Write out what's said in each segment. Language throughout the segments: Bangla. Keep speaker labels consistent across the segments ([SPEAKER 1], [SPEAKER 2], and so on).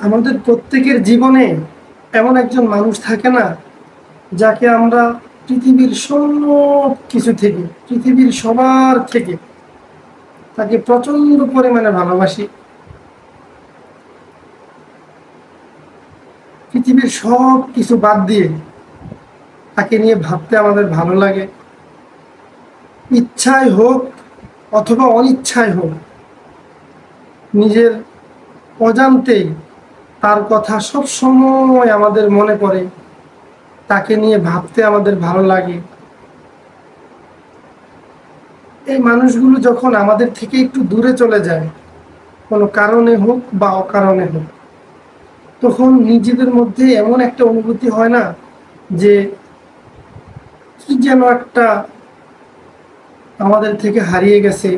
[SPEAKER 1] আমাদের প্রত্যেকের জীবনে এমন একজন মানুষ থাকে না, যাকে আমরা পৃথিবীর সব কিছু থেকে, পৃথিবীর সবার থেকে তাকে প্রচন্ড পরিমাণে ভালোবাসি। পৃথিবীর সব কিছু বাদ দিয়ে তাকে নিয়ে ভাবতে আমাদের ভালো লাগে। ইচ্ছায় হোক অথবা অনিচ্ছায় হোক, নিজের অজান্তেই তার কথা সব সময় আমাদের মনে পড়ে, তাকে নিয়ে ভাবতে আমাদের ভালো লাগে। এই মানুষগুলো যখন আমাদের থেকে একটু দূরে চলে যায়, কোনো কারণে হোক বা অকারণে হোক, তখন নিজেদের মধ্যে এমন একটা অনুভূতি হয় না যে কি যেন একটা আমাদের থেকে হারিয়ে গেছে,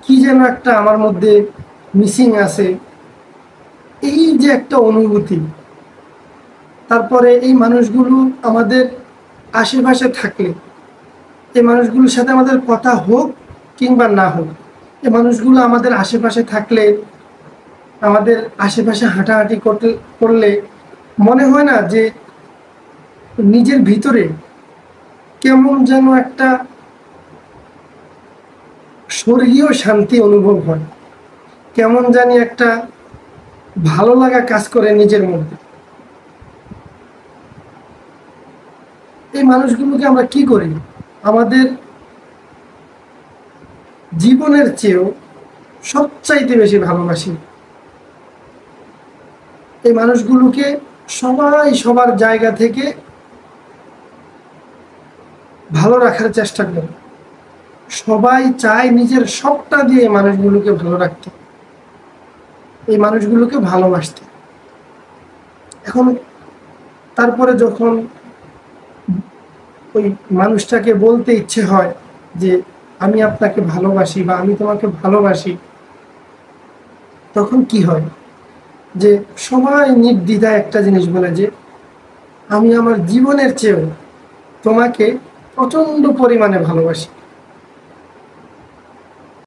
[SPEAKER 1] কি যেন একটা আমার মধ্যে মিসিং আছে, এই যে একটা অনুভূতি। তারপরে এই মানুষগুলো আমাদের আশেপাশে থাকলে, এই মানুষগুলোর সাথে আমাদের কথা হোক কিংবা না হোক, এই মানুষগুলো আমাদের আশেপাশে থাকলে, আমাদের আশেপাশে হাঁটাহাঁটি করলে মনে হয় না যে নিজের ভিতরে কেমন যেন একটা স্বর্গীয় শান্তি অনুভব হয়, কেমন জানি একটা ভালো লাগা কাজ করে নিজের মধ্যে। এই মানুষগুলোকে আমরা কি করি, আমাদের জীবনের চেয়েও সবচাইতে বেশি ভালোবাসি। এই মানুষগুলোকে সবাই সবার জায়গা থেকে ভালো রাখার চেষ্টা করে, সবাই চায় নিজের সবটা দিয়ে এই মানুষগুলোকে ভালো রাখতে, এই মানুষগুলোকে ভালোবাসতে। এখন তারপরে যখন ওই মানুষটাকে বলতে ইচ্ছে হয় যে আমি আপনাকে ভালোবাসি বা আমি তোমাকে ভালোবাসি, তখন কি হয় যে সবাই নির্দ্বিধায় একটা জিনিস বলে যে আমি আমার জীবনের চেয়েও তোমাকে প্রচন্ড পরিমাণে ভালোবাসি।